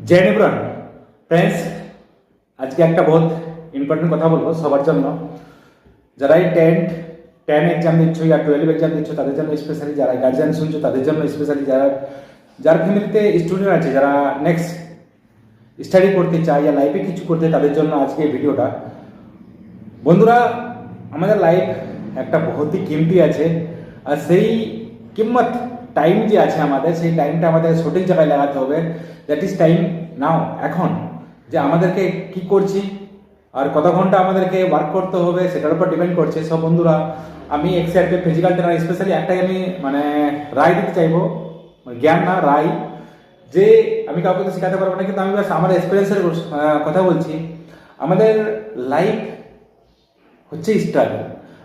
জয় নিবরণ friends, আজকে একটা বহুত ইম্পর্টেন্ট কথা বলবো সবার জন্য। যারা এই টেন এক্সাম দিচ্ছ বা 12 এক্সাম দিচ্ছ তাদের জন্য স্পেশালি, যারা গার্জিয়ান শুনছো তাদের জন্য স্পেশালি, যার ফ্যামিলিতে স্টুডেন্ট আছে যারা নেক্সট স্টাডি করতে চায় বা লাইফে কিছু করতে, তাদের জন্য আজকে এই ভিডিওটা। বন্ধুরা, আমাদের লাইফ একটা বহুতই কিমতি আছে, আর সেই কিম্মত টাইম যে আছে আমাদের, সেই টাইমটা আমাদের সঠিক জায়গায় লাগাতে হবে। দ্যাট ইজ টাইম নাও, এখন। যে আমাদেরকে কি করছি আর কত ঘন্টা আমাদেরকে ওয়ার্ক করতে হবে সেটার উপর ডিপেন্ড করছে। সব বন্ধুরা, আমি এক্সআরপি ফিজিক্যাল ট্রেনার স্পেশালি একটাই আমি রায় দিতে চাইবো, জ্ঞান না রায়, যে আমি কাউকে তো শেখাতে পারবো না, কিন্তু আমি বাস আমার এক্সপিরিয়েন্সের কথা বলছি। আমাদের লাইফ হচ্ছে স্ট্রাগল,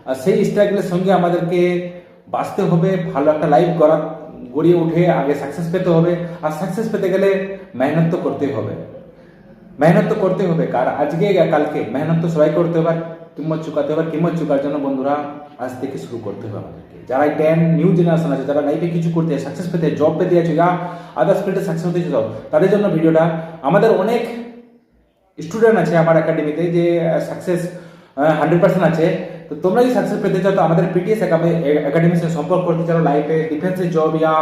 আর সেই স্ট্রাগলের সঙ্গে আমাদেরকে বাঁচতে হবে, ভালো একটা লাইফ গড়িয়ে উঠে আগে সাকসেস পেতে হবে। আর সাকসেস পেতে গেলে মেহনত তো করতেই হবে, মেহনত তো করতে হবে। কার আজকে কালকে মেহনত তো সবাই করতে হবে, কিম্মত চুকাতে হবে। কিম্মত চুকার জন্য বন্ধুরা আজ থেকে শুরু করতে হবে আমাদেরকে। যারা নিউ জেনারেশন আছে, যারা লাইফে কিছু করতে সাকসেস পেতে, জব পেতে আছে, যা আদার্স ফিল্ডে সাকসেস হতে চাও, তাদের জন্য ভিডিওটা। আমাদের অনেক স্টুডেন্ট আছে আমার একাডেমিতে যে সাকসেস 100% আছে। তো তোমরা যদি সাকসেস পেতে চাও তো আমাদের পিটিএস একাডেমির সাথে সম্পর্ক করতে চাও। লাইফে ডিফেন্সের জব ইয়া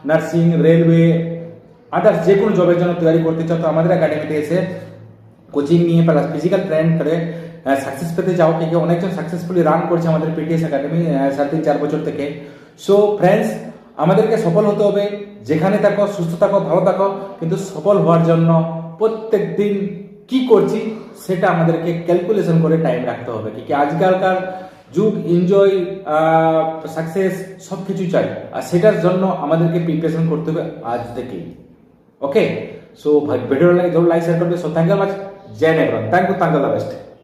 নার্সিং, রেলওয়ে, আদার্স যে কোনো জবের জন্য তৈরি করতে চাও তো আমাদের একাডেমিতে এসে কোচিং নিয়ে প্লাস ফিজিক্যাল ট্রেন করে সাকসেস পেতে চাও। কি অনেকজন সাকসেসফুলি রান করছে আমাদের পিটিএস একাডেমি 3-4 বছর থেকে। সো ফ্রেন্ডস, আমাদেরকে সফল হতে হবে। যেখানে থাকো সুস্থ থাকো, ভালো থাকো, কিন্তু সফল হওয়ার জন্য প্রত্যেক দিন কি করছি সেটা আমাদেরকে ক্যালকুলেশন করে টাইম রাখতে হবে। কি আজকালকার যুগ এনজয়, সাকসেস সব কিছু চাই, আর সেটার জন্য আমাদেরকে প্রিপারেশন করতে হবে আজ থেকেই। Okay, so video like share করবে। So thank you much. জয় নেবরন, থ্যাংক ইউ, দ্য বেস্ট।